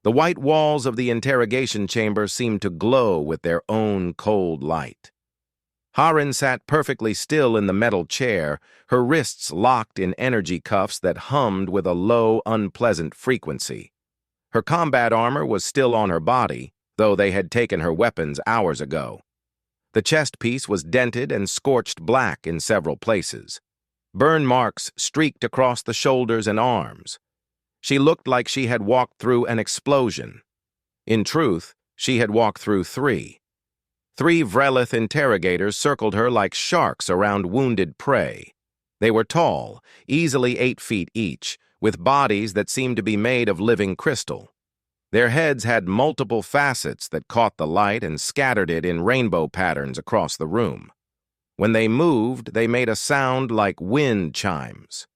The white walls of the interrogation chamber seemed to glow with their own cold light. Harin sat perfectly still in the metal chair, her wrists locked in energy cuffs that hummed with a low, unpleasant frequency. Her combat armor was still on her body, though they had taken her weapons hours ago. The chest piece was dented and scorched black in several places. Burn marks streaked across the shoulders and arms. She looked like she had walked through an explosion. In truth, she had walked through three. 3 Vrelith interrogators circled her like sharks around wounded prey. They were tall, easily 8 feet each, with bodies that seemed to be made of living crystal. Their heads had multiple facets that caught the light and scattered it in rainbow patterns across the room. When they moved, they made a sound like wind chimes.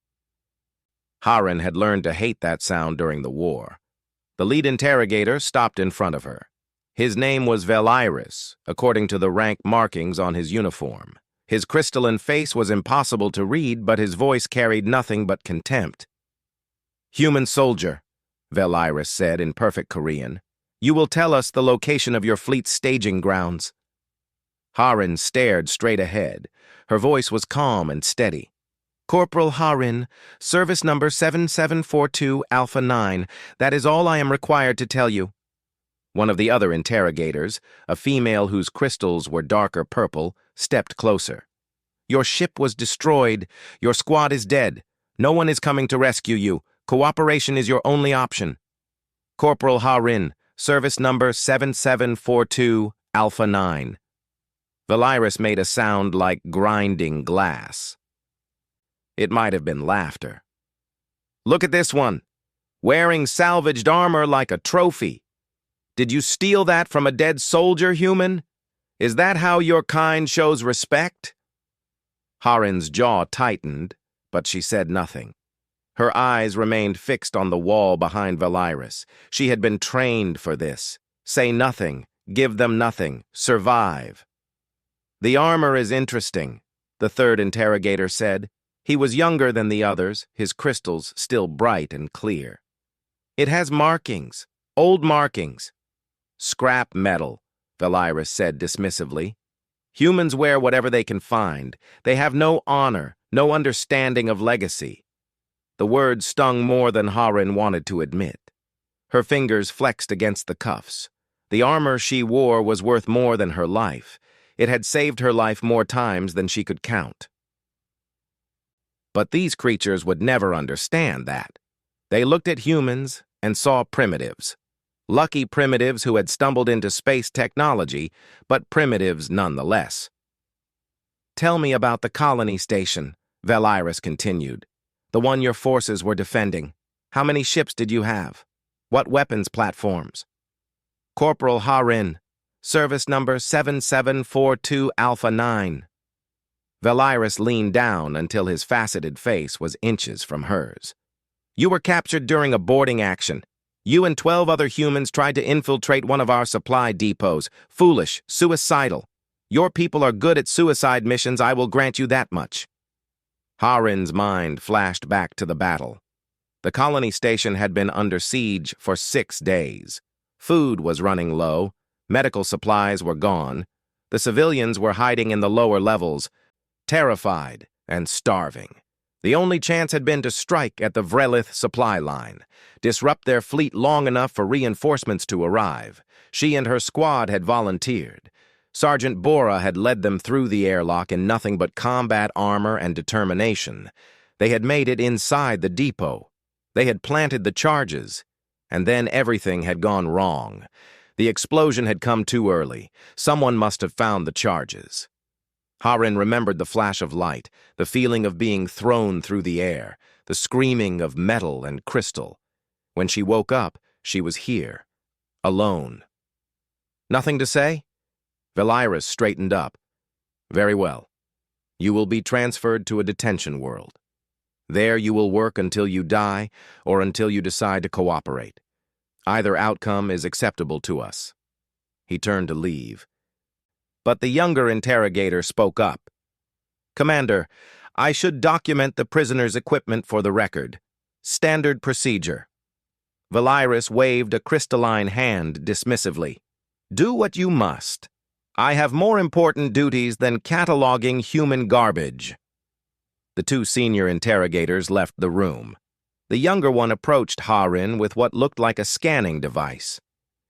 Harin had learned to hate that sound during the war. The lead interrogator stopped in front of her. His name was Veliris, according to the rank markings on his uniform. His crystalline face was impossible to read, but his voice carried nothing but contempt. "Human soldier," Veliris said in perfect Korean, "you will tell us the location of your fleet's staging grounds." Harin stared straight ahead. Her voice was calm and steady. "Corporal Harin, service number 7742 Alpha 9. That is all I am required to tell you." One of the other interrogators, a female whose crystals were darker purple, stepped closer. "Your ship was destroyed. Your squad is dead. No one is coming to rescue you. Cooperation is your only option." "Corporal Harin, service number 7742 Alpha 9. Veliris made a sound like grinding glass. It might have been laughter. "Look at this one, wearing salvaged armor like a trophy. Did you steal that from a dead soldier, human? Is that how your kind shows respect?" Harin's jaw tightened, but she said nothing. Her eyes remained fixed on the wall behind Veliris. She had been trained for this. Say nothing, give them nothing, survive. "The armor is interesting," the third interrogator said. He was younger than the others, his crystals still bright and clear. "It has markings, old markings." "Scrap metal," Veliris said dismissively. "Humans wear whatever they can find. They have no honor, no understanding of legacy." The words stung more than Harin wanted to admit. Her fingers flexed against the cuffs. The armor she wore was worth more than her life. It had saved her life more times than she could count. But these creatures would never understand that. They looked at humans and saw primitives. Lucky primitives who had stumbled into space technology, but primitives nonetheless. "Tell me about the colony station," Veliris continued. "The one your forces were defending. How many ships did you have? What weapons platforms?" "Corporal Harin, service number 7742 Alpha 9. Veliris leaned down until his faceted face was inches from hers. "You were captured during a boarding action. You and 12 other humans tried to infiltrate one of our supply depots. Foolish, suicidal. Your people are good at suicide missions, I will grant you that much." Harin's mind flashed back to the battle. The colony station had been under siege for 6 days. Food was running low. Medical supplies were gone. The civilians were hiding in the lower levels, terrified and starving. The only chance had been to strike at the Vrelith supply line, disrupt their fleet long enough for reinforcements to arrive. She and her squad had volunteered. Sergeant Bora had led them through the airlock in nothing but combat armor and determination. They had made it inside the depot. They had planted the charges. And then everything had gone wrong. The explosion had come too early. Someone must have found the charges. Harin remembered the flash of light, the feeling of being thrown through the air, the screaming of metal and crystal. When she woke up, she was here, alone. "Nothing to say?" Veliris straightened up. "Very well. You will be transferred to a detention world. There you will work until you die or until you decide to cooperate. Either outcome is acceptable to us." He turned to leave. But the younger interrogator spoke up. "Commander, I should document the prisoner's equipment for the record. Standard procedure." Valyrus waved a crystalline hand dismissively. Do what you must. I have more important duties than cataloging human garbage. The two senior interrogators left the room. The younger one approached Harin with what looked like a scanning device.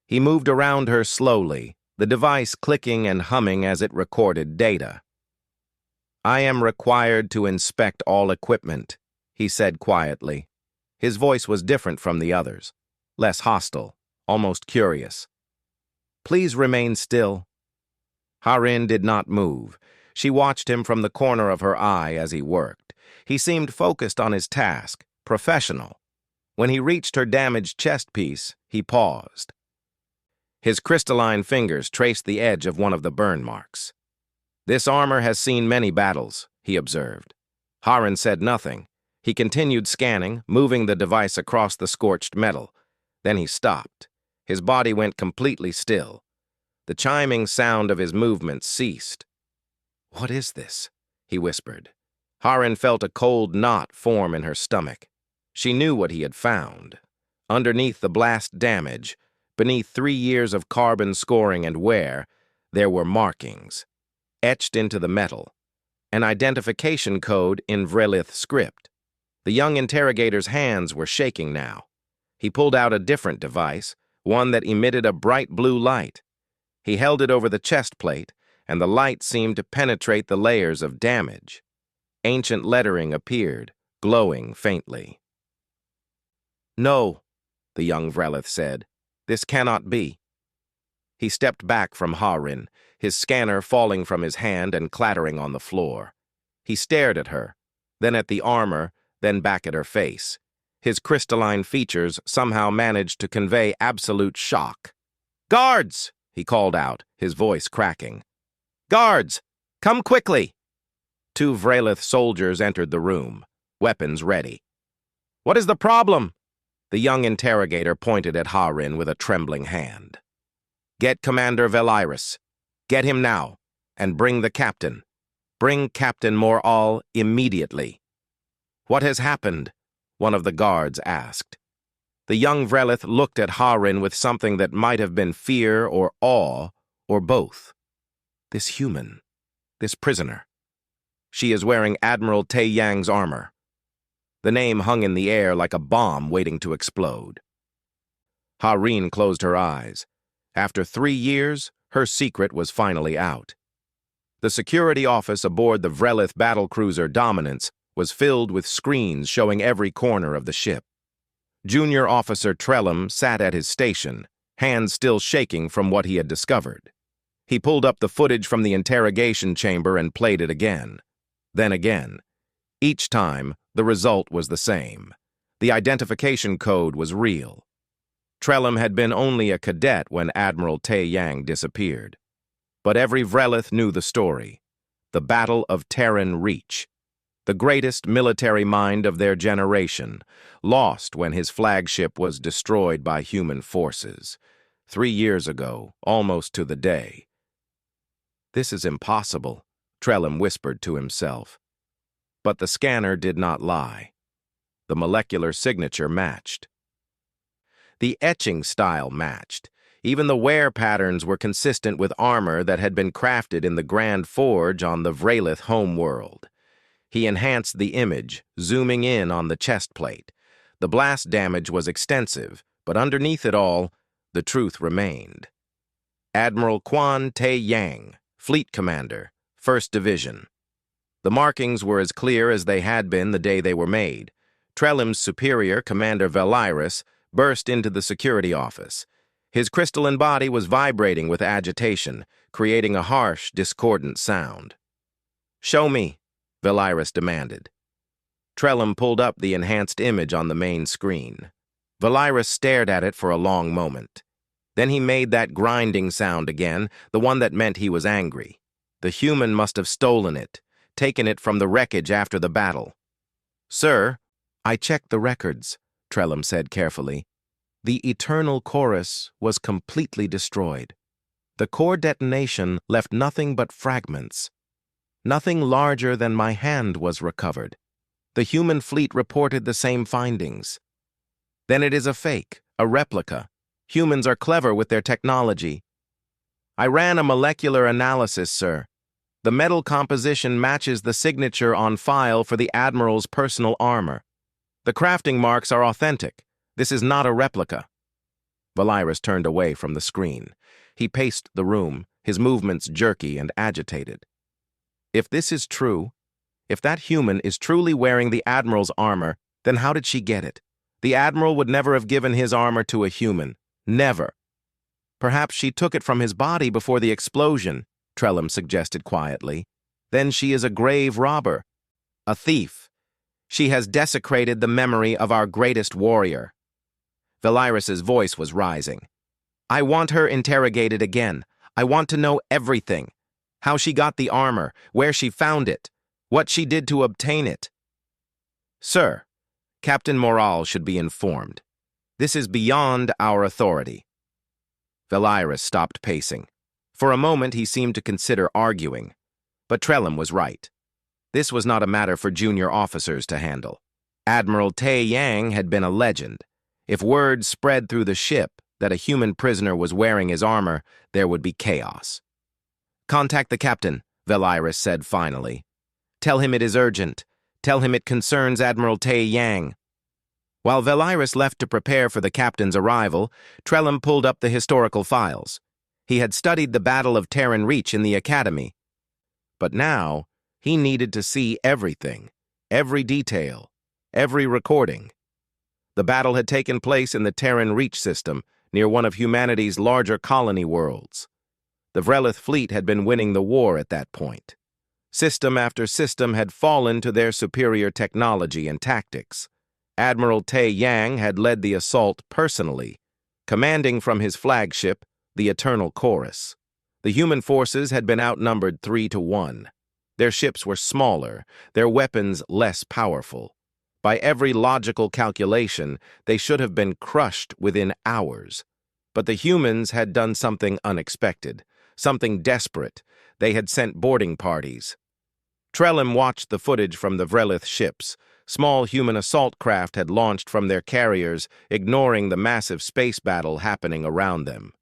He moved around her slowly, the device clicking and humming as it recorded data. I am required to inspect all equipment, he said quietly. His voice was different from the others, less hostile, almost curious. Please remain still. Harin did not move. She watched him from the corner of her eye as he worked. He seemed focused on his task, professional. When he reached her damaged chest piece, he paused. His crystalline fingers traced the edge of one of the burn marks. This armor has seen many battles, he observed. Harin said nothing. He continued scanning, moving the device across the scorched metal. Then he stopped. His body went completely still. The chiming sound of his movements ceased. What is this? He whispered. Harin felt a cold knot form in her stomach. She knew what he had found. Underneath the blast damage, beneath 3 years of carbon scoring and wear, there were markings, etched into the metal, an identification code in Vrelith script. The young interrogator's hands were shaking now. He pulled out a different device, one that emitted a bright blue light. He held it over the chest plate, and the light seemed to penetrate the layers of damage. Ancient lettering appeared, glowing faintly. No, the young Vrelith said. This cannot be. He stepped back from Harin, his scanner falling from his hand and clattering on the floor. He stared at her, then at the armor, then back at her face. His crystalline features somehow managed to convey absolute shock. Guards! He called out, his voice cracking. Guards! Come quickly! 2 Vrelith soldiers entered the room, weapons ready. What is the problem? The young interrogator pointed at Harin with a trembling hand. Get Commander Valyrus. Get him now, and bring the captain. Bring Captain Mor'al immediately. What has happened? One of the guards asked. The young Vrelith looked at Harin with something that might have been fear or awe, or both. This human, this prisoner. She is wearing Admiral Tae Yang's armor. The name hung in the air like a bomb waiting to explode. Harin closed her eyes. After 3 years, her secret was finally out. The security office aboard the Vrelith battlecruiser Dominance was filled with screens showing every corner of the ship. Junior Officer Trellum sat at his station, hands still shaking from what he had discovered. He pulled up the footage from the interrogation chamber and played it again. Then again. Each time, the result was the same. The identification code was real. Trellum had been only a cadet when Admiral Tae Yang disappeared. But every Vrelith knew the story. The Battle of Terran Reach. The greatest military mind of their generation, lost when his flagship was destroyed by human forces. 3 years ago, almost to the day. This is impossible, Trellum whispered to himself. But the scanner did not lie. The molecular signature matched. The etching style matched. Even the wear patterns were consistent with armor that had been crafted in the Grand Forge on the Vrelith homeworld. He enhanced the image, zooming in on the chest plate. The blast damage was extensive, but underneath it all, the truth remained. Admiral Kwan Tae Yang, Fleet Commander, 1st Division. The markings were as clear as they had been the day they were made. Trellum's superior, Commander Valyrus, burst into the security office. His crystalline body was vibrating with agitation, creating a harsh, discordant sound. Show me, Valyrus demanded. Trellum pulled up the enhanced image on the main screen. Valyrus stared at it for a long moment. Then he made that grinding sound again, the one that meant he was angry. The human must have stolen it, taken it from the wreckage after the battle. Sir, I checked the records, Trellum said carefully. The eternal chorus was completely destroyed. The core detonation left nothing but fragments. Nothing larger than my hand was recovered. The human fleet reported the same findings. Then it is a fake, A replica. Humans are clever with their technology. I ran a molecular analysis, sir. The metal composition matches the signature on file for the Admiral's personal armor. The crafting marks are authentic. This is not a replica. Valyrus turned away from the screen. He paced the room, his movements jerky and agitated. If this is true, if that human is truly wearing the Admiral's armor, then how did she get it? The Admiral would never have given his armor to a human. Never. Perhaps she took it from his body before the explosion, Trellum suggested quietly. Then she is a grave robber. A thief. She has desecrated the memory of our greatest warrior. Valyrus's voice was rising. I want her interrogated again. I want to know everything. How she got the armor, where she found it, what she did to obtain it. Sir, Captain Moral should be informed. This is beyond our authority. Valyrus stopped pacing. For a moment he seemed to consider arguing. But Trellum was right. This was not a matter for junior officers to handle. Admiral Tai Yang had been a legend. If word spread through the ship that a human prisoner was wearing his armor, there would be chaos. Contact the captain, Valyrus said finally. Tell him it is urgent. Tell him it concerns Admiral Tai Yang. While Valyrus left to prepare for the captain's arrival, Trellum pulled up the historical files. He had studied the Battle of Terran Reach in the Academy. But now, he needed to see everything, every detail, every recording. The battle had taken place in the Terran Reach system, near one of humanity's larger colony worlds. The Vrelith fleet had been winning the war at that point. System after system had fallen to their superior technology and tactics. Admiral Tai Yang had led the assault personally, commanding from his flagship, the Eternal Chorus. The human forces had been outnumbered 3-1. Their ships were smaller, their weapons less powerful. By every logical calculation, they should have been crushed within hours. But the humans had done something unexpected, something desperate. They had sent boarding parties. Trellum watched the footage from the Vrelith ships. Small human assault craft had launched from their carriers, ignoring the massive space battle happening around them.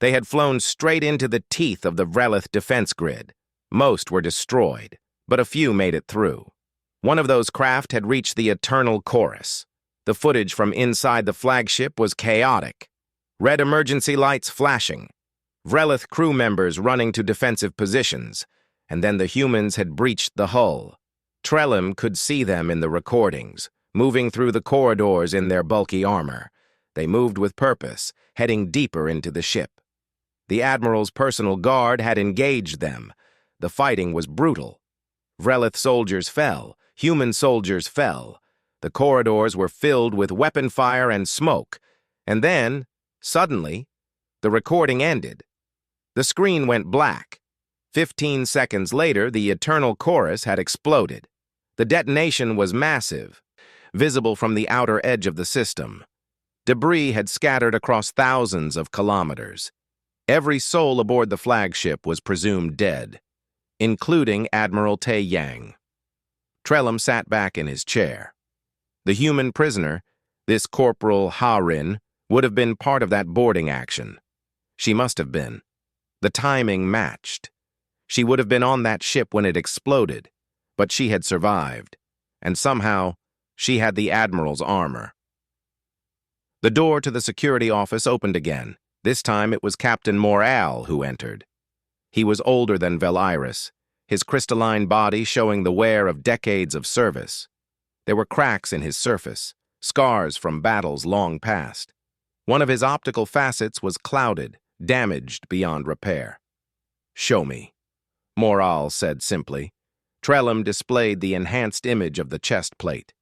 They had flown straight into the teeth of the Vrelith defense grid. Most were destroyed, but a few made it through. One of those craft had reached the Eternal Chorus. The footage from inside the flagship was chaotic. Red emergency lights flashing. Vrelith crew members running to defensive positions, and then the humans had breached the hull. Trellum could see them in the recordings, moving through the corridors in their bulky armor. They moved with purpose, heading deeper into the ship. The Admiral's personal guard had engaged them. The fighting was brutal. Vrelith soldiers fell. Human soldiers fell. The corridors were filled with weapon fire and smoke. And then, suddenly, the recording ended. The screen went black. 15 seconds later, the Eternal Chorus had exploded. The detonation was massive, visible from the outer edge of the system. Debris had scattered across thousands of kilometers. Every soul aboard the flagship was presumed dead, including Admiral Tai Yang. Trellum sat back in his chair. The human prisoner, this Corporal Harin, would have been part of that boarding action. She must have been. The timing matched. She would have been on that ship when it exploded, but she had survived, and somehow she had the Admiral's armor. The door to the security office opened again. This time it was Captain Moral who entered. He was older than Valyrus, his crystalline body showing the wear of decades of service. There were cracks in his surface, scars from battles long past. One of his optical facets was clouded, damaged beyond repair. "Show me," Moral said simply. Trellum displayed the enhanced image of the chest plate.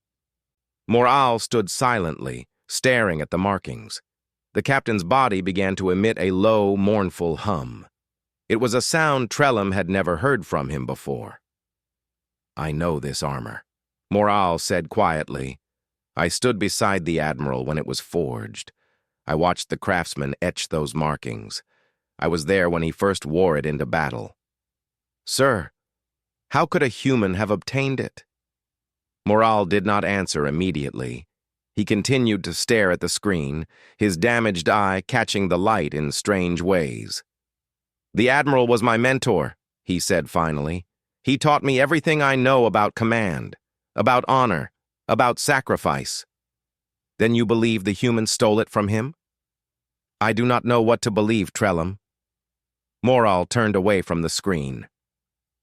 Moral stood silently, staring at the markings. The captain's body began to emit a low, mournful hum. It was a sound Trellum had never heard from him before. "I know this armor," Moral said quietly. "I stood beside the Admiral when it was forged. I watched the craftsman etch those markings. I was there when he first wore it into battle." "Sir, how could a human have obtained it?" Moral did not answer immediately. He continued to stare at the screen, his damaged eye catching the light in strange ways. "The Admiral was my mentor," he said finally. "He taught me everything I know about command, about honor, about sacrifice." "Then you believe the humans stole it from him?" "I do not know what to believe, Trellum." Morral turned away from the screen.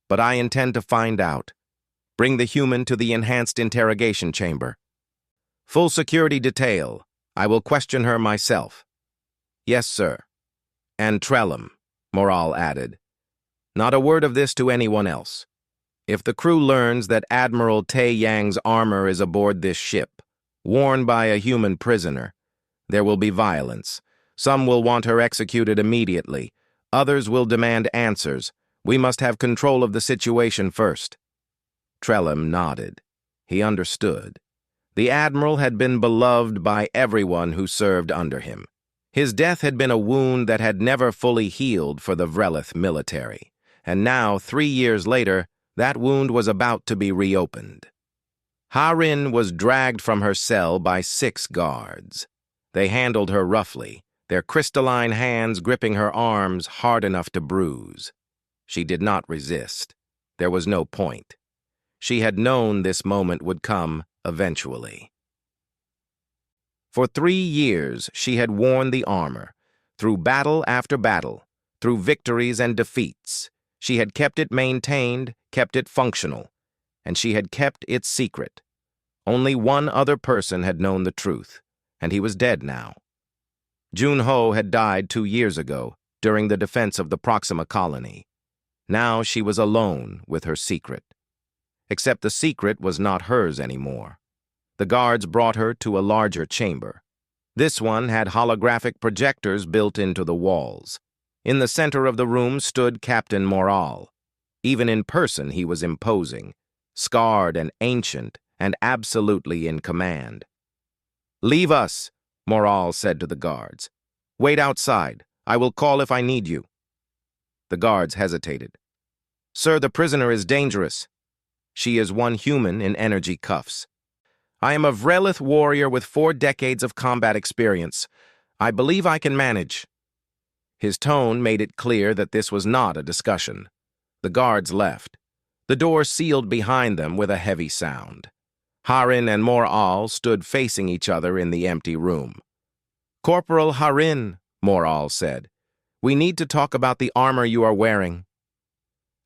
"But I intend to find out. Bring the human to the enhanced interrogation chamber. Full security detail. I will question her myself." "Yes, sir." "And Trellum," Morral added. "Not a word of this to anyone else. If the crew learns that Admiral Tai Yang's armor is aboard this ship, worn by a human prisoner, there will be violence. Some will want her executed immediately. Others will demand answers. We must have control of the situation first." Trellum nodded. He understood. The Admiral had been beloved by everyone who served under him. His death had been a wound that had never fully healed for the Vrelith military, and now, 3 years later, that wound was about to be reopened. Harin was dragged from her cell by 6 guards. They handled her roughly, their crystalline hands gripping her arms hard enough to bruise. She did not resist. There was no point. She had known this moment would come eventually. For 3 years, she had worn the armor. Through battle after battle, through victories and defeats, she had kept it maintained, kept it functional, and she had kept its secret. Only one other person had known the truth, and he was dead now. Junho had died 2 years ago, during the defense of the Proxima colony. Now she was alone with her secret. Except the secret was not hers anymore. The guards brought her to a larger chamber. This one had holographic projectors built into the walls. In the center of the room stood Captain Morral. Even in person he was imposing, scarred and ancient, and absolutely in command. "Leave us," Morral said to the guards. "Wait outside. I will call if I need you." The guards hesitated. "Sir, the prisoner is dangerous." "She is one human in energy cuffs." "I am a Vrelith warrior with 4 decades of combat experience. I believe I can manage." His tone made it clear that this was not a discussion. The guards left. The door sealed behind them with a heavy sound. Harin and Morral stood facing each other in the empty room. "Corporal Harin," Morral said, "we need to talk about the armor you are wearing."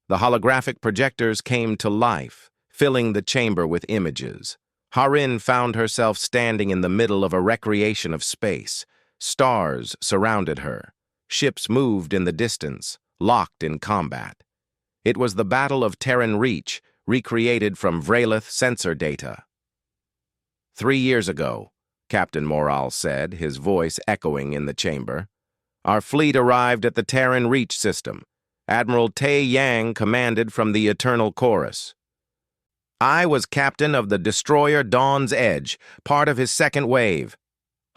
The holographic projectors came to life, filling the chamber with images. Harin found herself standing in the middle of a recreation of space. Stars surrounded her. Ships moved in the distance, locked in combat. It was the Battle of Terran Reach, recreated from Vrelith sensor data. 3 years ago, Captain Morral said, his voice echoing in the chamber, our fleet arrived at the Terran Reach system. Admiral Tai Yang commanded from the Eternal Chorus. I was captain of the destroyer Dawn's Edge, part of his second wave.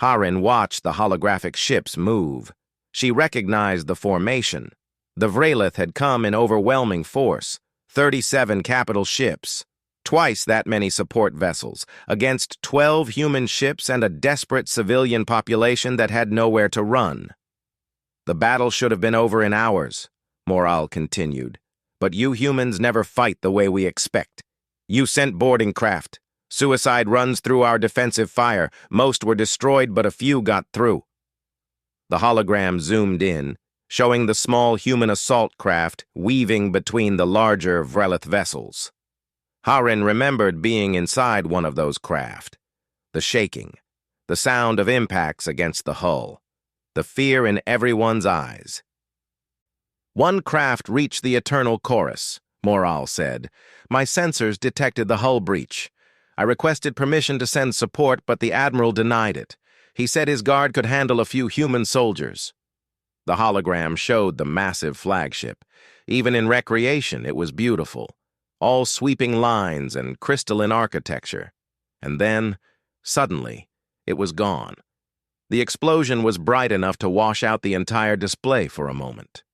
Harin watched the holographic ships move. She recognized the formation. The Vrelith had come in overwhelming force, 37 capital ships, twice that many support vessels, against 12 human ships and a desperate civilian population that had nowhere to run. The battle should have been over in hours, Morral continued, but you humans never fight the way we expect. You sent boarding craft. Suicide runs through our defensive fire. Most were destroyed, but a few got through. The hologram zoomed in, showing the small human assault craft weaving between the larger Vrelith vessels. Harin remembered being inside one of those craft. The shaking, the sound of impacts against the hull, the fear in everyone's eyes. One craft reached the Eternal Chorus, Morral said. My sensors detected the hull breach. I requested permission to send support, but the Admiral denied it. He said his guard could handle a few human soldiers. The hologram showed the massive flagship. Even in recreation, it was beautiful. All sweeping lines and crystalline architecture. And then, suddenly, it was gone. The explosion was bright enough to wash out the entire display for a moment.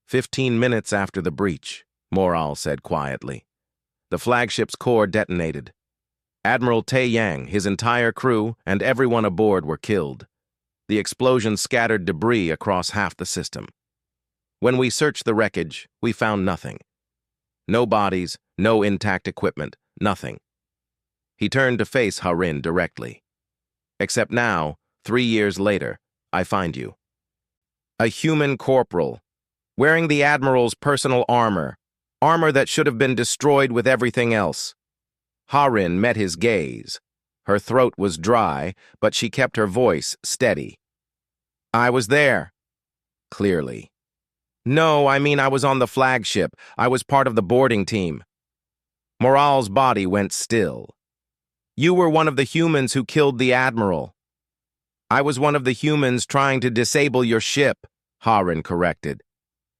15 minutes after the breach, Morral said quietly, the flagship's core detonated. Admiral Tae-yang, his entire crew, and everyone aboard were killed. The explosion scattered debris across half the system. When we searched the wreckage, we found nothing. No bodies, no intact equipment, nothing. He turned to face Harin directly. Except now, 3 years later, I find you. A human corporal, wearing the Admiral's personal armor that should have been destroyed with everything else. Harin met his gaze. Her throat was dry, but she kept her voice steady. I was there. Clearly. No, I mean I was on the flagship. I was part of the boarding team. Moral's body went still. You were one of the humans who killed the Admiral. I was one of the humans trying to disable your ship, Harin corrected.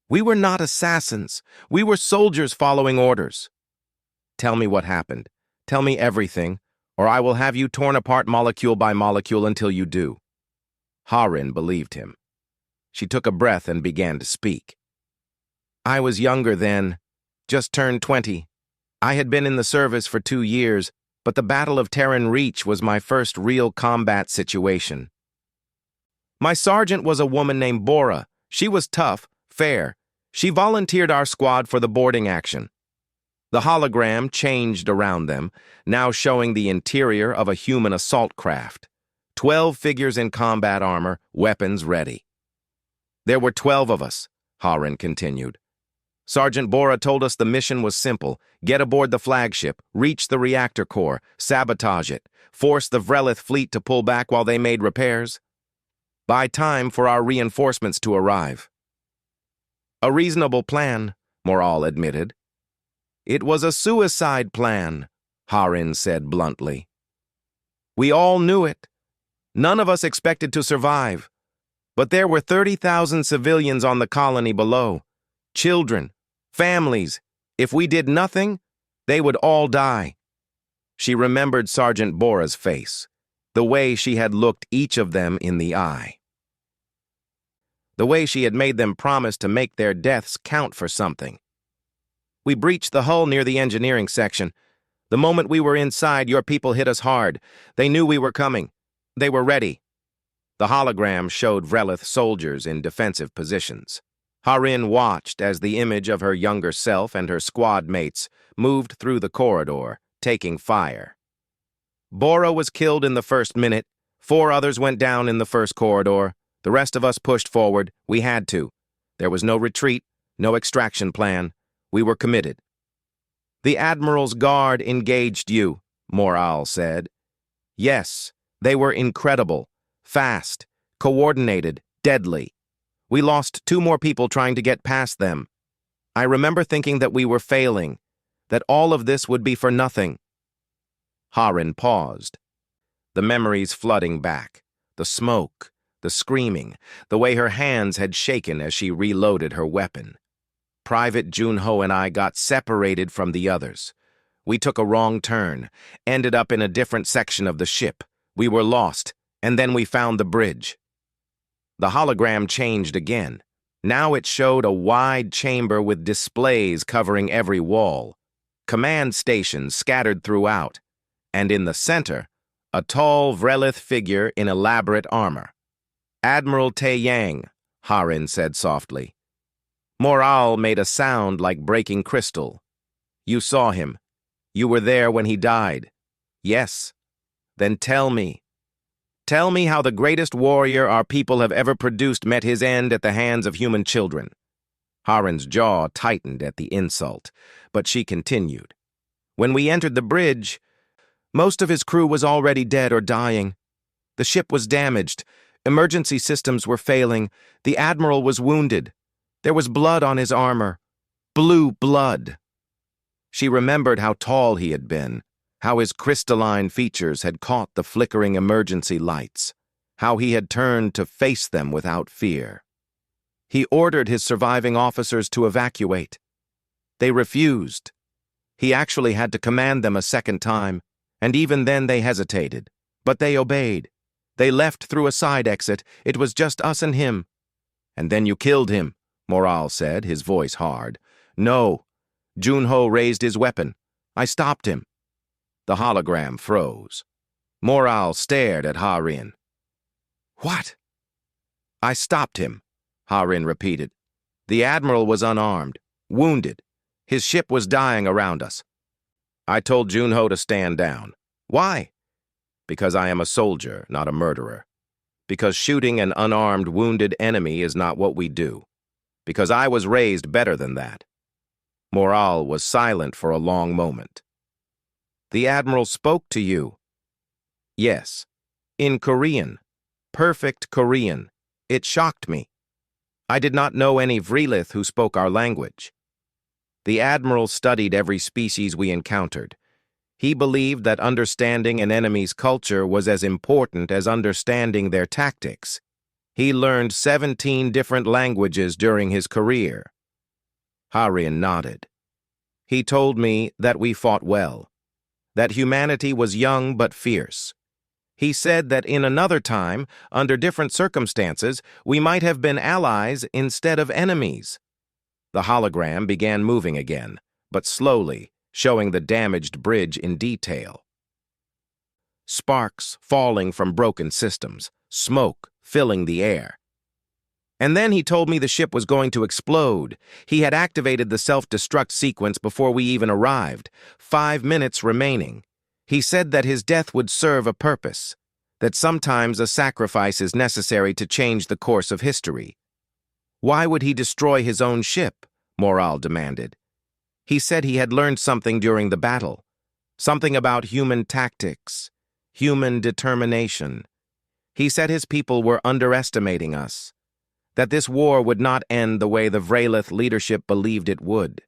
We were not assassins. We were soldiers following orders. Tell me what happened. Tell me everything, or I will have you torn apart molecule by molecule until you do. Harin believed him. She took a breath and began to speak. I was younger then, just turned 20. I had been in the service for 2 years, but the Battle of Terran Reach was my first real combat situation. My sergeant was a woman named Bora. She was tough, fair. She volunteered our squad for the boarding action. The hologram changed around them, now showing the interior of a human assault craft. 12 figures in combat armor, weapons ready. There were 12 of us, Harin continued. Sergeant Bora told us the mission was simple. Get aboard the flagship, reach the reactor core, sabotage it, force the Vrelith fleet to pull back while they made repairs. Buy time for our reinforcements to arrive. A reasonable plan, Moral admitted. It was a suicide plan, Harin said bluntly. We all knew it. None of us expected to survive. But there were 30,000 civilians on the colony below. Children, families. If we did nothing, they would all die. She remembered Sergeant Bora's face, the way she had looked each of them in the eye. The way she had made them promise to make their deaths count for something. We breached the hull near the engineering section. The moment we were inside, your people hit us hard. They knew we were coming. They were ready. The hologram showed Vrelith soldiers in defensive positions. Harin watched as the image of her younger self and her squad mates moved through the corridor, taking fire. Bora was killed in the first minute. 4 others went down in the first corridor. The rest of us pushed forward. We had to. There was no retreat, no extraction plan. We were committed. The Admiral's guard engaged you, Moral said. Yes, they were incredible, fast, coordinated, deadly. We lost 2 more people trying to get past them. I remember thinking that we were failing, that all of this would be for nothing. Harin paused, the memories flooding back, the smoke, the screaming, the way her hands had shaken as she reloaded her weapon. Private Junho and I got separated from the others. We took a wrong turn, ended up in a different section of the ship. We were lost, and then we found the bridge. The hologram changed again. Now it showed a wide chamber with displays covering every wall, command stations scattered throughout, and in the center, a tall Vrelith figure in elaborate armor. Admiral Tae-yang, Harin said softly. Moral made a sound like breaking crystal. You saw him. You were there when he died. Yes. Then tell me. Tell me how the greatest warrior our people have ever produced met his end at the hands of human children. Harin's jaw tightened at the insult, but she continued. When we entered the bridge, most of his crew was already dead or dying. The ship was damaged. Emergency systems were failing. The Admiral was wounded. There was blood on his armor. Blue blood. She remembered how tall he had been, how his crystalline features had caught the flickering emergency lights, how he had turned to face them without fear. He ordered his surviving officers to evacuate. They refused. He actually had to command them a second time, and even then they hesitated. But they obeyed. They left through a side exit. It was just us and him. And then you killed him, Moral said, his voice hard. No. Junho raised his weapon. I stopped him. The hologram froze. Moral stared at Ha-Rin. "What?" "I stopped him," Ha-Rin repeated. "The Admiral was unarmed, wounded. His ship was dying around us. I told Junho to stand down. Why? Because I am a soldier, not a murderer. Because shooting an unarmed, wounded enemy is not what we do. Because I was raised better than that." Moral was silent for a long moment. "The Admiral spoke to you." "Yes. In Korean. Perfect Korean. It shocked me. I did not know any Vrelith who spoke our language. The Admiral studied every species we encountered. He believed that understanding an enemy's culture was as important as understanding their tactics. He learned 17 different languages during his career." Ha-Rin nodded. "He told me that we fought well, that humanity was young but fierce. He said that in another time, under different circumstances, we might have been allies instead of enemies." The hologram began moving again, but slowly, showing the damaged bridge in detail. Sparks falling from broken systems, smoke filling the air. "And then he told me the ship was going to explode. He had activated the self-destruct sequence before we even arrived. 5 minutes remaining. He said that his death would serve a purpose, that sometimes a sacrifice is necessary to change the course of history." "Why would he destroy his own ship?" Moral demanded. "He said he had learned something during the battle, something about human tactics, human determination. He said his people were underestimating us, that this war would not end the way the Vrelith leadership believed it would.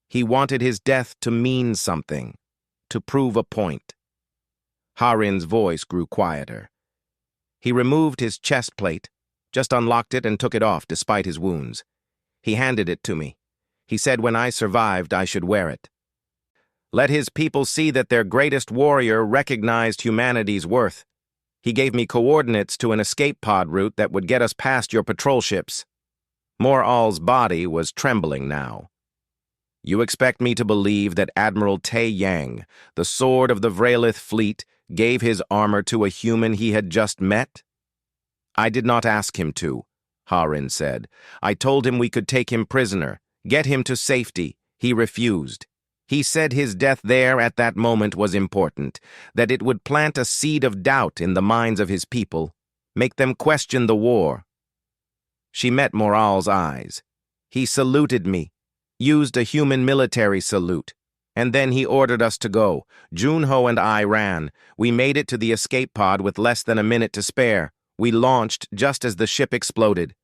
He wanted his death to mean something, to prove a point." Ha-Rin's voice grew quieter. He removed his chestplate, just unlocked it and took it off despite his wounds. He handed it to me. He said when I survived, I should wear it. Let his people see that their greatest warrior recognized humanity's worth. He gave me coordinates to an escape pod route that would get us past your patrol ships. Moral's body was trembling now. "You expect me to believe that Admiral Tae Yang, the sword of the Vrelith fleet, gave his armor to a human he had just met?" "I did not ask him to," Ha-Rin said. "I told him we could take him prisoner, get him to safety. He refused. He said his death there at that moment was important, that it would plant a seed of doubt in the minds of his people, make them question the war." She met Moral's eyes. "He saluted me, used a human military salute, and then he ordered us to go. Junho and I ran. We made it to the escape pod with less than a minute to spare. We launched just as the ship exploded."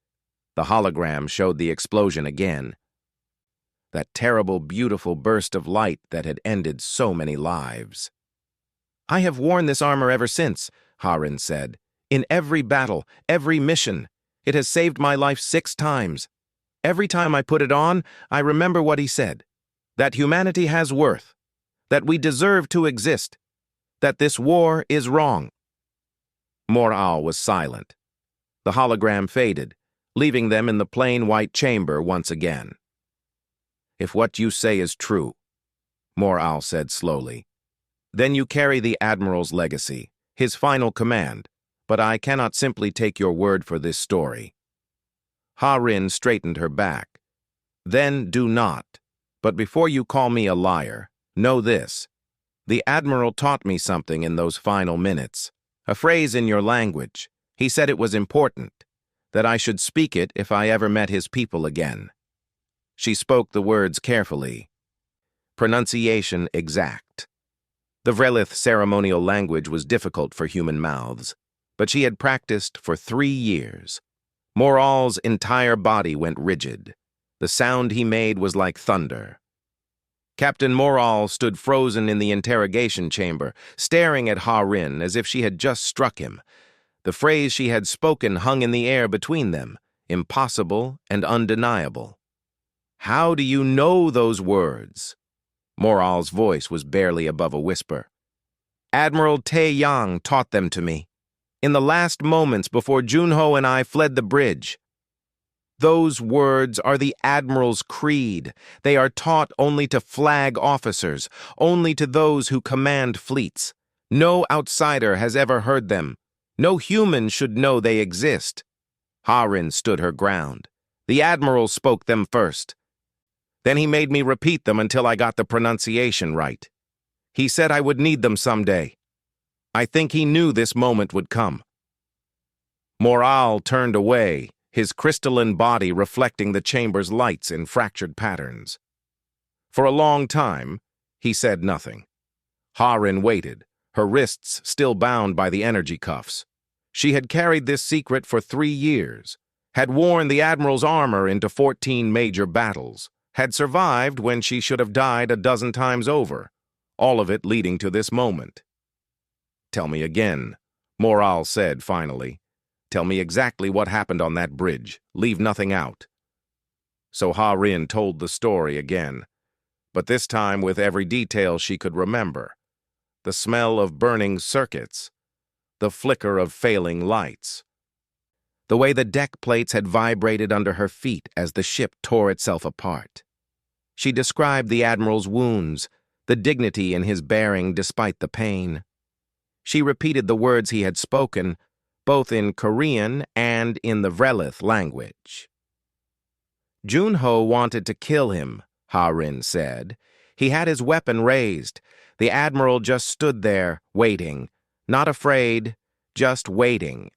The hologram showed the explosion again. That terrible, beautiful burst of light that had ended so many lives. "I have worn this armor ever since," Ha-Rin said. "In every battle, every mission. It has saved my life 6 times. Every time I put it on, I remember what he said. That humanity has worth. That we deserve to exist. That this war is wrong." Moral was silent. The hologram faded, leaving them in the plain white chamber once again. "If what you say is true," Moral said slowly, "then you carry the Admiral's legacy, his final command, but I cannot simply take your word for this story." Ha-Rin straightened her back. "Then do not. But before you call me a liar, know this. The Admiral taught me something in those final minutes, a phrase in your language. He said it was important, that I should speak it if I ever met his people again." She spoke the words carefully. Pronunciation exact. The Vrelith ceremonial language was difficult for human mouths, but she had practiced for 3 years. Moral's entire body went rigid. The sound he made was like thunder. Captain Moral stood frozen in the interrogation chamber, staring at Ha-Rin as if she had just struck him. The phrase she had spoken hung in the air between them, impossible and undeniable. "How do you know those words?" Moral's voice was barely above a whisper. "Admiral Tae Yang taught them to me, in the last moments before Junho and I fled the bridge." Those words are the Admiral's creed. They are taught only to flag officers, only to those who command fleets. No outsider has ever heard them. No human should know they exist. Harin stood her ground. The Admiral spoke them first. Then he made me repeat them until I got the pronunciation right. He said I would need them someday. I think he knew this moment would come. Moral turned away, his crystalline body reflecting the chamber's lights in fractured patterns. For a long time, he said nothing. Harin waited, her wrists still bound by the energy cuffs. She had carried this secret for 3 years, had worn the Admiral's armor into 14 major battles, had survived when she should have died a dozen times over, all of it leading to this moment. "Tell me again," Moral said finally. "Tell me exactly what happened on that bridge. Leave nothing out." So Harin told the story again, but this time with every detail she could remember. The smell of burning circuits, the flicker of failing lights, the way the deck plates had vibrated under her feet as the ship tore itself apart. She described the Admiral's wounds, the dignity in his bearing despite the pain. She repeated the words he had spoken, both in Korean and in the Vrelith language. Junho wanted to kill him, Harin said. He had his weapon raised. The Admiral just stood there, waiting, not afraid, just waiting.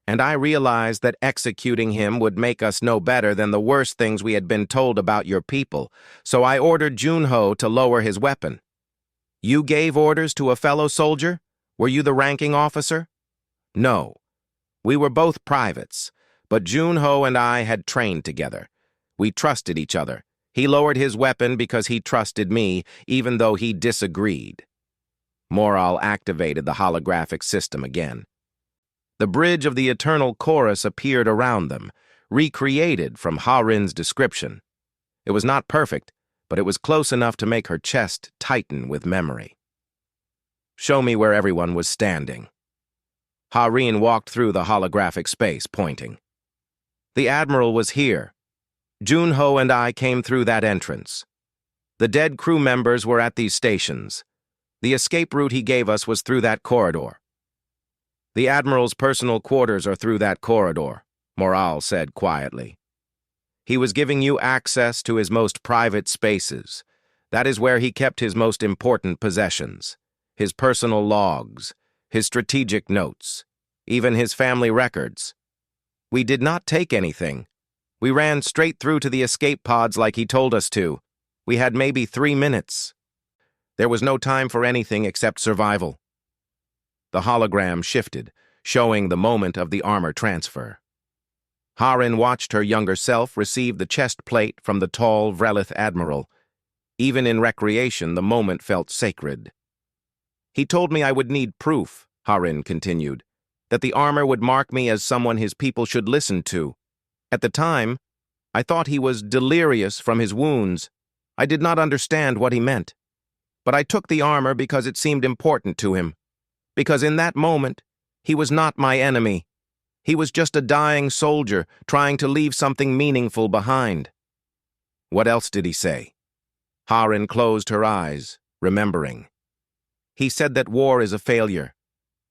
And I realized that executing him would make us no better than the worst things we had been told about your people, so I ordered Junho to lower his weapon. You gave orders to a fellow soldier? Were you the ranking officer? No. We were both privates, but Junho and I had trained together. We trusted each other. He lowered his weapon because he trusted me, even though he disagreed. Moral activated the holographic system again. The bridge of the eternal chorus appeared around them, recreated from Harin's description. It was not perfect, but it was close enough to make her chest tighten with memory. Show me where everyone was standing. Harin walked through the holographic space, pointing. The Admiral was here. Junho and I came through that entrance. The dead crew members were at these stations. The escape route he gave us was through that corridor. The Admiral's personal quarters are through that corridor, Moral said quietly. He was giving you access to his most private spaces. That is where he kept his most important possessions, his personal logs, his strategic notes, even his family records. We did not take anything. We ran straight through to the escape pods like he told us to. We had maybe 3 minutes. There was no time for anything except survival. The hologram shifted, showing the moment of the armor transfer. Harin watched her younger self receive the chest plate from the tall Vrelith Admiral. Even in recreation, the moment felt sacred. He told me I would need proof, Harin continued, that the armor would mark me as someone his people should listen to. At the time, I thought he was delirious from his wounds. I did not understand what he meant. But I took the armor because it seemed important to him. Because in that moment, he was not my enemy. He was just a dying soldier trying to leave something meaningful behind. What else did he say? Harin closed her eyes, remembering. He said that war is a failure,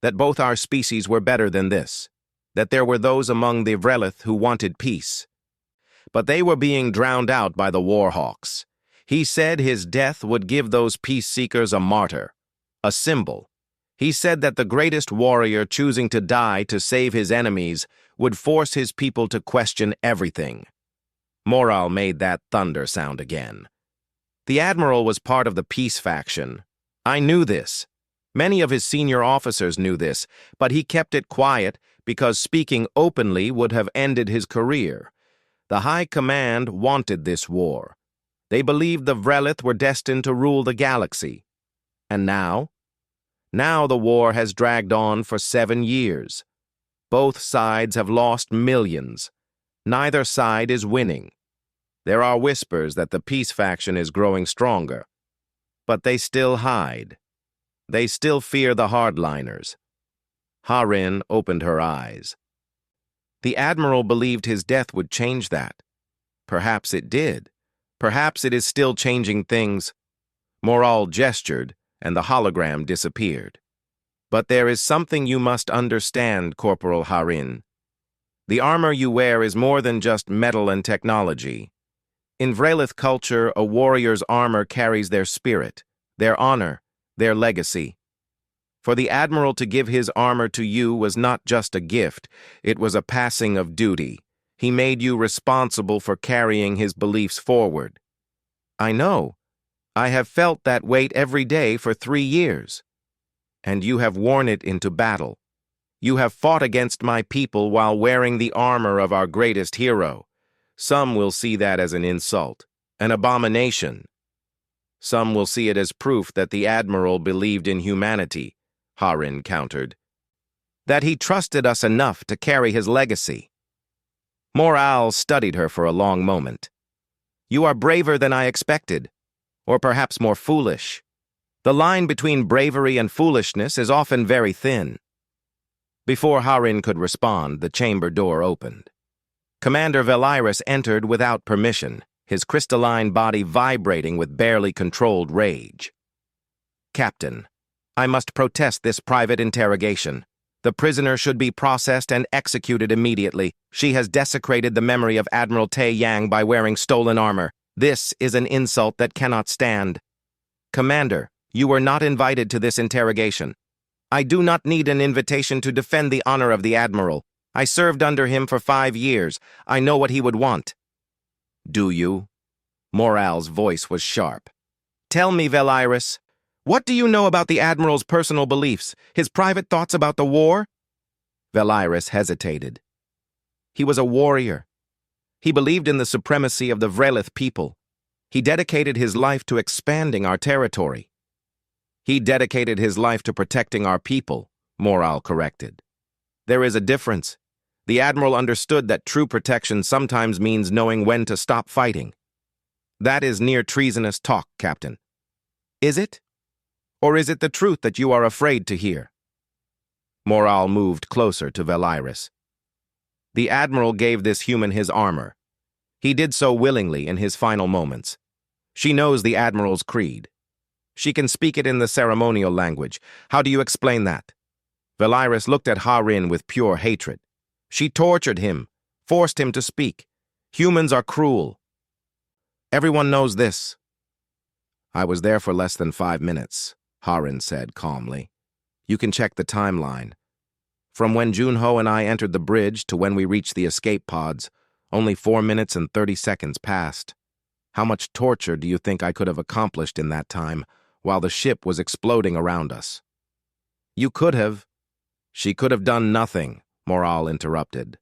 that both our species were better than this, that there were those among the Vrelith who wanted peace. But they were being drowned out by the Warhawks. He said his death would give those peace-seekers a martyr, a symbol. He said that the greatest warrior choosing to die to save his enemies would force his people to question everything. Moral made that thunder sound again. The Admiral was part of the peace faction. I knew this. Many of his senior officers knew this, but he kept it quiet because speaking openly would have ended his career. The High Command wanted this war. They believed the Vrelith were destined to rule the galaxy. And now? Now the war has dragged on for 7 years. Both sides have lost millions. Neither side is winning. There are whispers that the peace faction is growing stronger. But they still hide. They still fear the hardliners. Harin opened her eyes. The Admiral believed his death would change that. Perhaps it did. Perhaps it is still changing things. Morale gestured, and the hologram disappeared. But there is something you must understand, Corporal Harin. The armor you wear is more than just metal and technology. In Vrelith culture, a warrior's armor carries their spirit, their honor, their legacy. For the Admiral to give his armor to you was not just a gift, it was a passing of duty. He made you responsible for carrying his beliefs forward. I know. I have felt that weight every day for 3 years. And you have worn it into battle. You have fought against my people while wearing the armor of our greatest hero. Some will see that as an insult, an abomination. Some will see it as proof that the Admiral believed in humanity, Harin countered. That he trusted us enough to carry his legacy. Morale studied her for a long moment. You are braver than I expected, or perhaps more foolish. The line between bravery and foolishness is often very thin. Before Harin could respond, the chamber door opened. Commander Veliris entered without permission, his crystalline body vibrating with barely controlled rage. Captain, I must protest this private interrogation. The prisoner should be processed and executed immediately. She has desecrated the memory of Admiral Tae Yang by wearing stolen armor. This is an insult that cannot stand. Commander, you were not invited to this interrogation. I do not need an invitation to defend the honor of the Admiral. I served under him for 5 years. I know what he would want. Do you? Morale's voice was sharp. Tell me, Veliris, what do you know about the Admiral's personal beliefs, his private thoughts about the war? Veliris hesitated. He was a warrior. He believed in the supremacy of the Vrelith people. He dedicated his life to expanding our territory. He dedicated his life to protecting our people, Morale corrected. There is a difference. The Admiral understood that true protection sometimes means knowing when to stop fighting. That is near treasonous talk, Captain. Is it? Or is it the truth that you are afraid to hear? Morale moved closer to Veliris. The Admiral gave this human his armor. He did so willingly in his final moments. She knows the Admiral's creed. She can speak it in the ceremonial language. How do you explain that? Veliris looked at Harin with pure hatred. She tortured him, forced him to speak. Humans are cruel. Everyone knows this. I was there for less than 5 minutes, Harin said calmly. You can check the timeline. From when Junho and I entered the bridge to when we reached the escape pods, only 4 minutes and 30 seconds passed. How much torture do you think I could have accomplished in that time while the ship was exploding around us? You could have. She could have done nothing, Morale interrupted.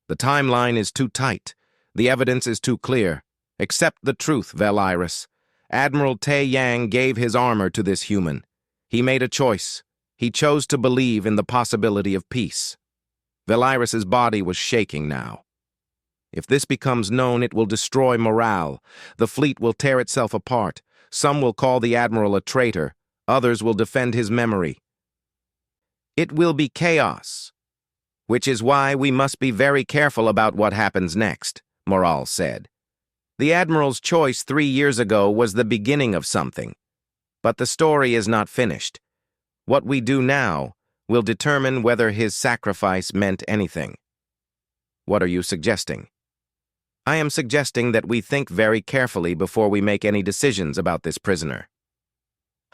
The timeline is too tight. The evidence is too clear. Accept the truth, Veliris. Admiral Tae Yang gave his armor to this human. He made a choice. He chose to believe in the possibility of peace. Veliris's body was shaking now. If this becomes known, it will destroy morale. The fleet will tear itself apart. Some will call the Admiral a traitor. Others will defend his memory. It will be chaos. Which is why we must be very careful about what happens next, Morale said. The Admiral's choice 3 years ago was the beginning of something. But the story is not finished. What we do now will determine whether his sacrifice meant anything. What are you suggesting? I am suggesting that we think very carefully before we make any decisions about this prisoner.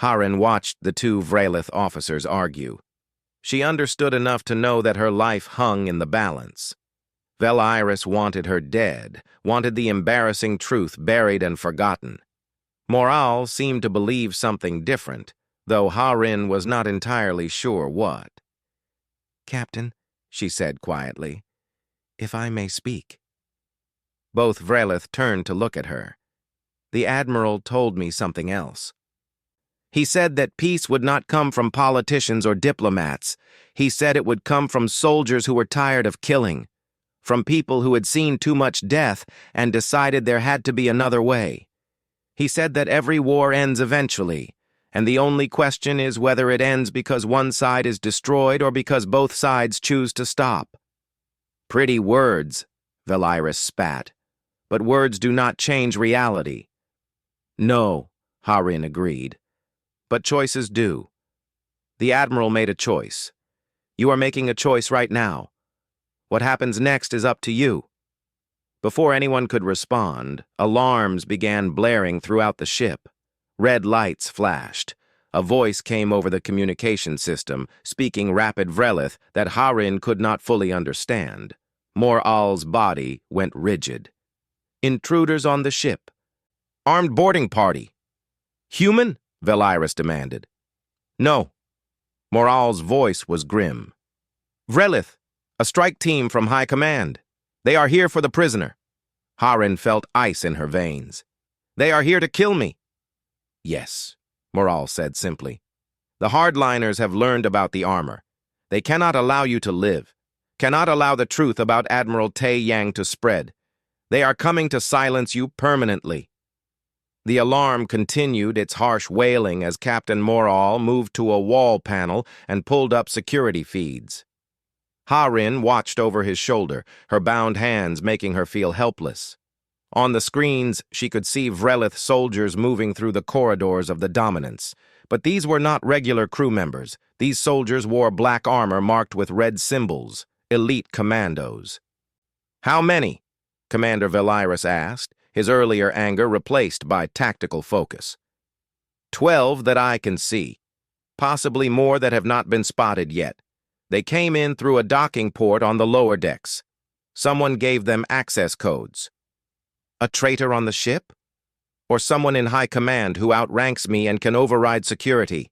Harin watched the 2 Vrelith officers argue. She understood enough to know that her life hung in the balance. Veliris wanted her dead, wanted the embarrassing truth buried and forgotten. Morale seemed to believe something different, though Harin was not entirely sure what. Captain, she said quietly, if I may speak. Both Vrelith turned to look at her. The Admiral told me something else. He said that peace would not come from politicians or diplomats. He said it would come from soldiers who were tired of killing, from people who had seen too much death and decided there had to be another way. He said that every war ends eventually, and the only question is whether it ends because one side is destroyed or because both sides choose to stop. Pretty words, Veliris spat. But words do not change reality. No, Harin agreed. But choices do. The Admiral made a choice. You are making a choice right now. What happens next is up to you. Before anyone could respond, alarms began blaring throughout the ship. Red lights flashed. A voice came over the communication system, speaking rapid Vrelith that Harin could not fully understand. Mor'al's body went rigid. Intruders on the ship. Armed boarding party. Human? Veliris demanded. No. Mor'al's voice was grim. Vrelith, a strike team from High Command. They are here for the prisoner. Harin felt ice in her veins. They are here to kill me. Yes, Mor'al said simply. The hardliners have learned about the armor. They cannot allow you to live, cannot allow the truth about Admiral Tay Yang to spread. They are coming to silence you permanently. The alarm continued its harsh wailing as Captain Mor'al moved to a wall panel and pulled up security feeds. Harin watched over his shoulder, her bound hands making her feel helpless. On the screens, she could see Vrelith soldiers moving through the corridors of the Dominance. But these were not regular crew members. These soldiers wore black armor marked with red symbols, elite commandos. How many? Commander Veliris asked, his earlier anger replaced by tactical focus. 12 that I can see. Possibly more that have not been spotted yet. They came in through a docking port on the lower decks. Someone gave them access codes. A traitor on the ship? Or someone in high command who outranks me and can override security?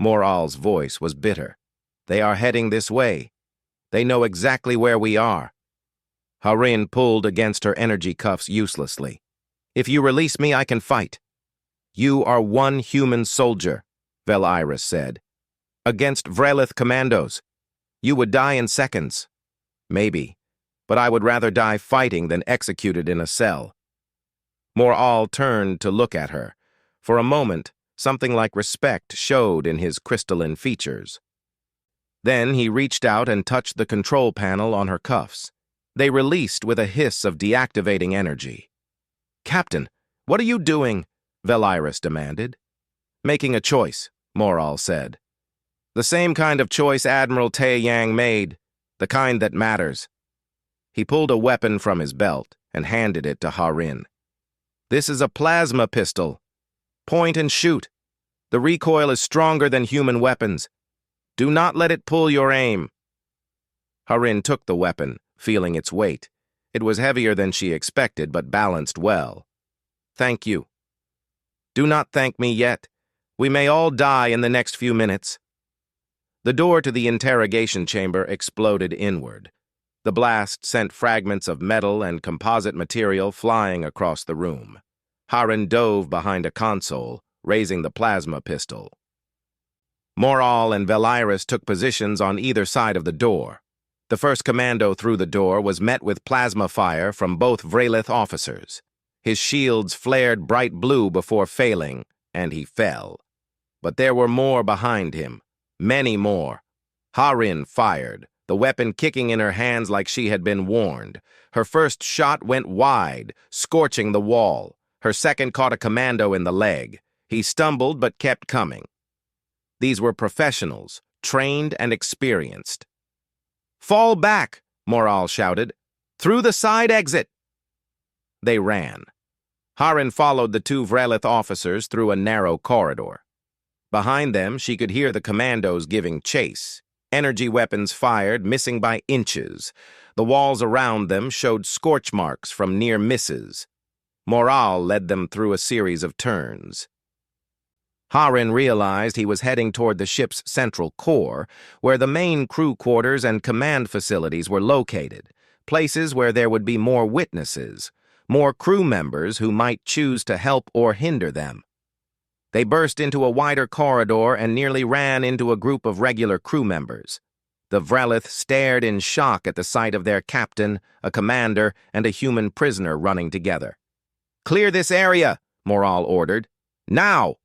Mor'al's voice was bitter. They are heading this way. They know exactly where we are. Harin pulled against her energy cuffs uselessly. If you release me, I can fight. You are one human soldier, Veliris said. Against Vrelith commandos. You would die in seconds. Maybe, but I would rather die fighting than executed in a cell. Mor'al turned to look at her. For a moment, something like respect showed in his crystalline features. Then he reached out and touched the control panel on her cuffs. They released with a hiss of deactivating energy. Captain, what are you doing? Veliris demanded. Making a choice, Mor'al said. The same kind of choice Admiral Tay Yang made, the kind that matters. He pulled a weapon from his belt and handed it to Harin. This is a plasma pistol. Point and shoot. The recoil is stronger than human weapons. Do not let it pull your aim. Harin took the weapon, feeling its weight. It was heavier than she expected, but balanced well. Thank you. Do not thank me yet. We may all die in the next few minutes. The door to the interrogation chamber exploded inward. The blast sent fragments of metal and composite material flying across the room. Harin dove behind a console, raising the plasma pistol. Mor'al and Veliris took positions on either side of the door. The first commando through the door was met with plasma fire from both Vrelith officers. His shields flared bright blue before failing, and he fell. But there were more behind him. Many more. Harin fired, the weapon kicking in her hands like she had been warned. Her first shot went wide, scorching the wall. Her second caught a commando in the leg. He stumbled but kept coming. These were professionals, trained and experienced. Fall back, Mor'al shouted. Through the side exit. They ran. Harin followed the two Vrelith officers through a narrow corridor. Behind them, she could hear the commandos giving chase. Energy weapons fired, missing by inches. The walls around them showed scorch marks from near misses. Mor'al led them through a series of turns. Harin realized he was heading toward the ship's central core, where the main crew quarters and command facilities were located, places where there would be more witnesses, more crew members who might choose to help or hinder them. They burst into a wider corridor and nearly ran into a group of regular crew members. The Vrelith stared in shock at the sight of their captain, a commander, and a human prisoner running together. "Clear this area," Mor'al ordered. "Now!"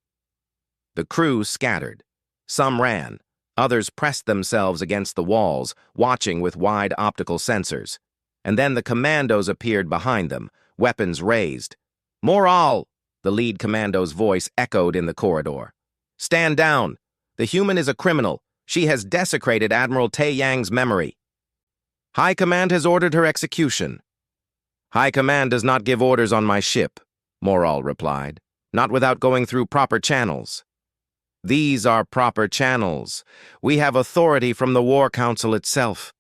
The crew scattered. Some ran. Others pressed themselves against the walls, watching with wide optical sensors. And then the commandos appeared behind them, weapons raised. "Moral!" The lead commando's voice echoed in the corridor. "Stand down! The human is a criminal. She has desecrated Admiral Tae Yang's memory. High Command has ordered her execution." "High Command does not give orders on my ship," Moral replied. "Not without going through proper channels." "These are proper channels. We have authority from the War Council itself.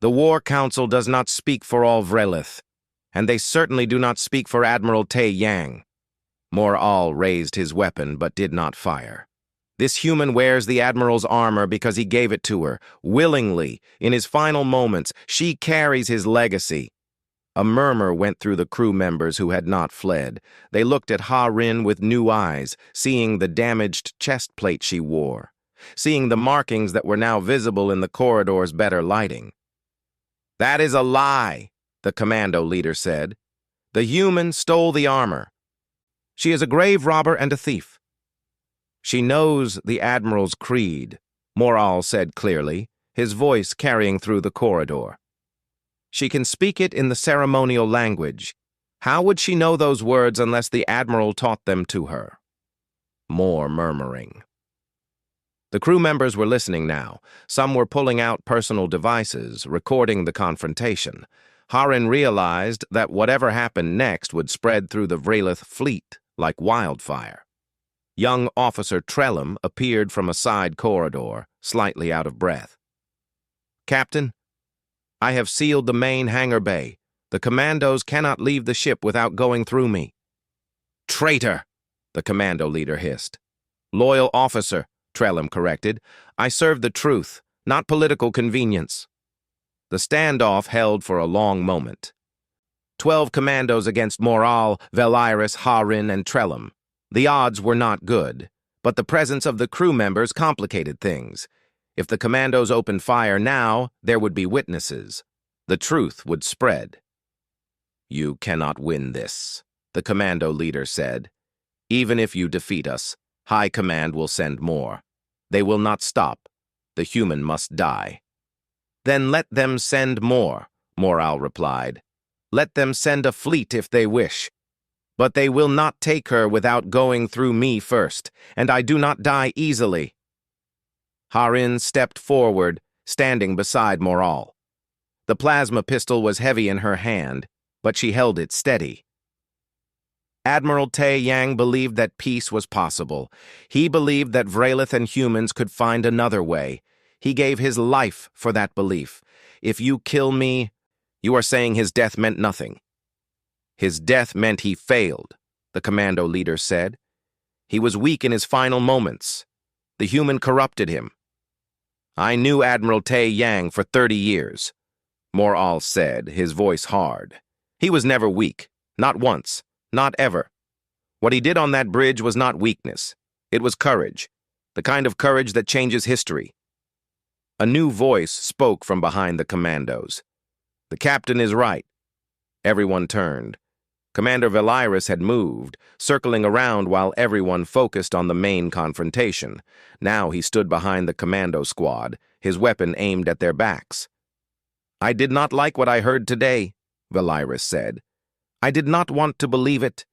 The War Council does not speak for all Vrelith, and they certainly do not speak for Admiral Tae Yang." Moral raised his weapon but did not fire. "This human wears the Admiral's armor because he gave it to her, willingly, in his final moments. She carries his legacy." A murmur went through the crew members who had not fled. They looked at Ha-Rin with new eyes, seeing the damaged chest plate she wore, seeing the markings that were now visible in the corridor's better lighting. "That is a lie," the commando leader said. "The human stole the armor. She is a grave robber and a thief." "She knows the Admiral's creed," Moral said clearly, his voice carrying through the corridor. "She can speak it in the ceremonial language. How would she know those words unless the Admiral taught them to her?" More murmuring. The crew members were listening now. Some were pulling out personal devices, recording the confrontation. Ha-Rin realized that whatever happened next would spread through the Vrelith fleet like wildfire. Young Officer Trellum appeared from a side corridor, slightly out of breath. "Captain, I have sealed the main hangar bay. The commandos cannot leave the ship without going through me." "Traitor!" the commando leader hissed. "Loyal officer," Trellum corrected. "I serve the truth, not political convenience." The standoff held for a long moment. 12 commandos against Moral, Veliris, Ha-Rin, and Trellum. The odds were not good, but the presence of the crew members complicated things. If the commandos opened fire now, there would be witnesses. The truth would spread. "You cannot win this," the commando leader said. "Even if you defeat us, High Command will send more. They will not stop. The human must die." "Then let them send more," Moral replied. "Let them send a fleet if they wish. But they will not take her without going through me first, and I do not die easily." Ha-Rin stepped forward, standing beside Moral. The plasma pistol was heavy in her hand, but she held it steady. Admiral Tae Yang believed that peace was possible. He believed that Vrelith and humans could find another way. He gave his life for that belief. "If you kill me, you are saying his death meant nothing." "His death meant he failed," the commando leader said. "He was weak in his final moments. The human corrupted him." "I knew Admiral Tae Yang for 30 years, Moral said, his voice hard. "He was never weak, not once, not ever. What he did on that bridge was not weakness. It was courage, the kind of courage that changes history." A new voice spoke from behind the commandos. "The captain is right." Everyone turned. Commander Veliris had moved, circling around while everyone focused on the main confrontation. Now he stood behind the commando squad, his weapon aimed at their backs. "I did not like what I heard today," Veliris said. "I did not want to believe it,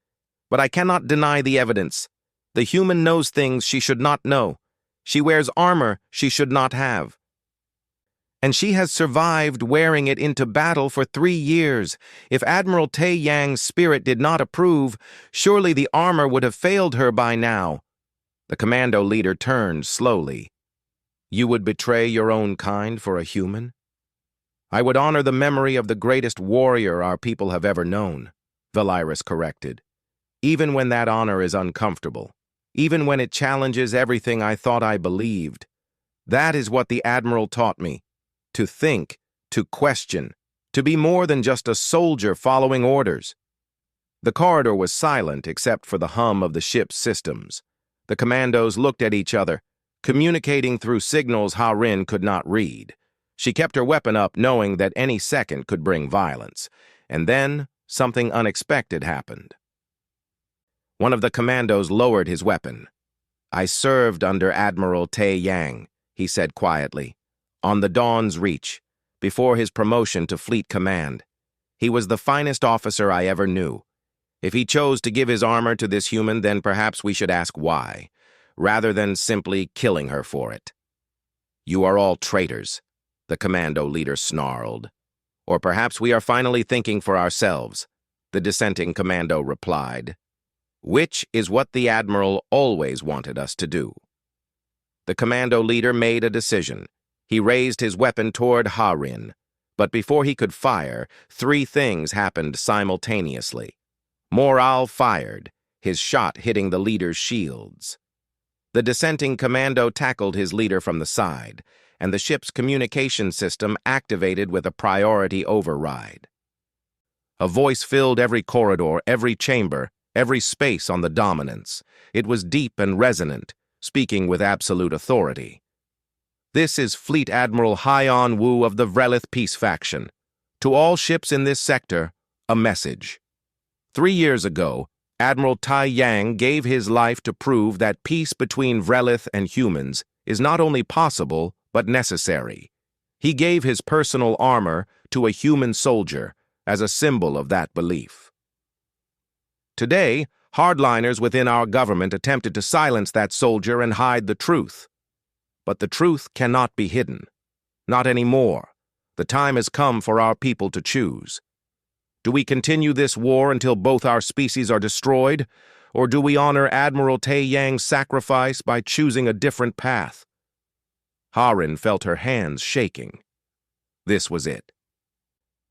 but I cannot deny the evidence. The human knows things she should not know. She wears armor she should not have. And she has survived wearing it into battle for 3 years. If Admiral Tae Yang's spirit did not approve, surely the armor would have failed her by now." The commando leader turned slowly. "You would betray your own kind for a human?" "I would honor the memory of the greatest warrior our people have ever known," Veliris corrected. "Even when that honor is uncomfortable, even when it challenges everything I thought I believed. That is what the Admiral taught me. To think, to question, to be more than just a soldier following orders." The corridor was silent except for the hum of the ship's systems. The commandos looked at each other, communicating through signals Ha-Rin could not read. She kept her weapon up, knowing that any second could bring violence. And then something unexpected happened. One of the commandos lowered his weapon. "I served under Admiral Tae Yang. he said quietly. On the Dawn's Reach, before his promotion to Fleet Command. He was the finest officer I ever knew. If he chose to give his armor to this human, then perhaps we should ask why, rather than simply killing her for it. You are all traitors, the commando leader snarled. Or perhaps we are finally thinking for ourselves, the dissenting commando replied. Which is what the Admiral always wanted us to do. The commando leader made a decision. He raised his weapon toward Harin, but before he could fire, three things happened simultaneously. Morale fired, his shot hitting the leader's shields. The dissenting commando tackled his leader from the side, and the ship's communication system activated with a priority override. A voice filled every corridor, every chamber, every space on the Dominance. It was deep and resonant, speaking with absolute authority. This is Fleet Admiral Hyon Wu of the Vrelith Peace Faction. To all ships in this sector, a message. 3 years ago, Admiral Tai Yang gave his life to prove that peace between Vrelith and humans is not only possible, but necessary. He gave his personal armor to a human soldier as a symbol of that belief. Today, hardliners within our government attempted to silence that soldier and hide the truth. But the truth cannot be hidden. Not anymore. The time has come for our people to choose. Do we continue this war until both our species are destroyed, or do we honor Admiral Tai Yang's sacrifice by choosing a different path? Harin felt her hands shaking. This was it.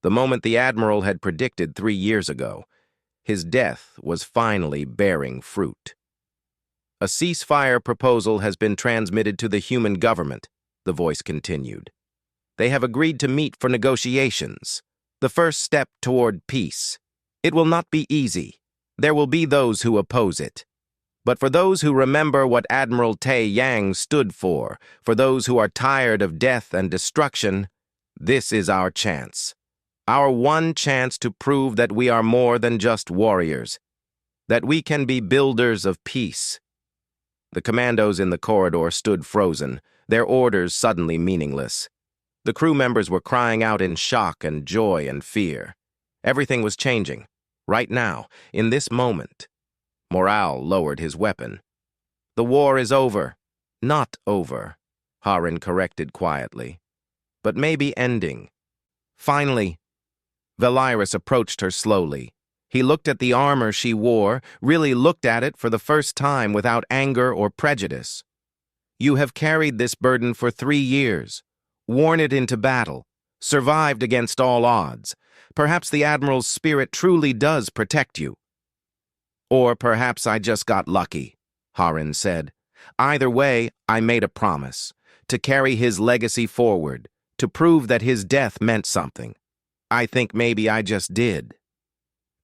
The moment the Admiral had predicted 3 years ago, his death was finally bearing fruit. A ceasefire proposal has been transmitted to the human government, the voice continued. They have agreed to meet for negotiations, the first step toward peace. It will not be easy. There will be those who oppose it. But for those who remember what Admiral Tai Yang stood for those who are tired of death and destruction, this is our chance. Our one chance to prove that we are more than just warriors, that we can be builders of peace. The commandos in the corridor stood frozen, their orders suddenly meaningless. The crew members were crying out in shock and joy and fear. Everything was changing, right now, in this moment. Morale lowered his weapon. The war is over. Not over, Harin corrected quietly. But maybe ending. Finally, Valyrus approached her slowly. He looked at the armor she wore, really looked at it for the first time without anger or prejudice. You have carried this burden for 3 years, worn it into battle, survived against all odds. Perhaps the Admiral's spirit truly does protect you. Or perhaps I just got lucky, Harin said. Either way, I made a promise, to carry his legacy forward, to prove that his death meant something. I think maybe I just did.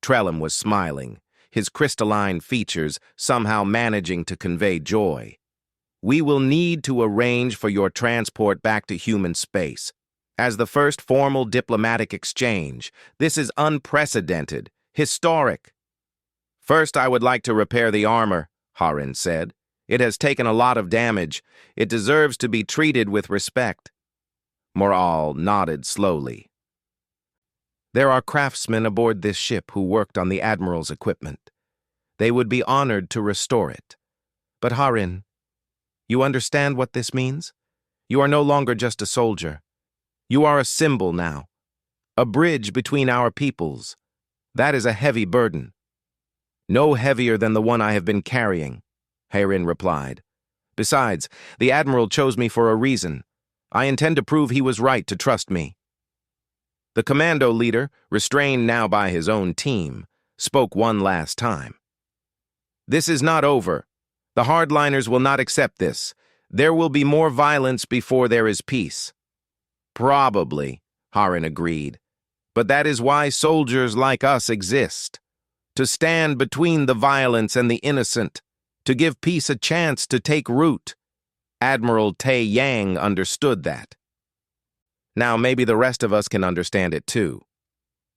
Trellum was smiling, his crystalline features somehow managing to convey joy. We will need to arrange for your transport back to human space. As the first formal diplomatic exchange, this is unprecedented, historic. First, I would like to repair the armor, Harin said. It has taken a lot of damage. It deserves to be treated with respect. Morale nodded slowly. There are craftsmen aboard this ship who worked on the Admiral's equipment. They would be honored to restore it. But Harin, you understand what this means? You are no longer just a soldier. You are a symbol now, a bridge between our peoples. That is a heavy burden. No heavier than the one I have been carrying, Harin replied. Besides, the Admiral chose me for a reason. I intend to prove he was right to trust me. The commando leader, restrained now by his own team, spoke one last time. This is not over. The hardliners will not accept this. There will be more violence before there is peace. Probably, Harin agreed. But that is why soldiers like us exist. To stand between the violence and the innocent. To give peace a chance to take root. Admiral Tai Yang understood that. Now maybe the rest of us can understand it too.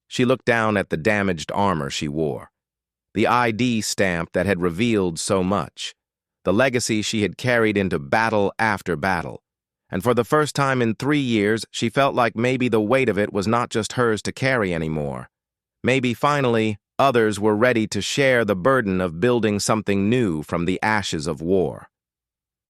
She looked down at the damaged armor she wore. The ID stamp that had revealed so much. The legacy she had carried into battle after battle. and for the first time in 3 years, she felt like maybe the weight of it was not just hers to carry anymore. Maybe finally, others were ready to share the burden of building something new from the ashes of war.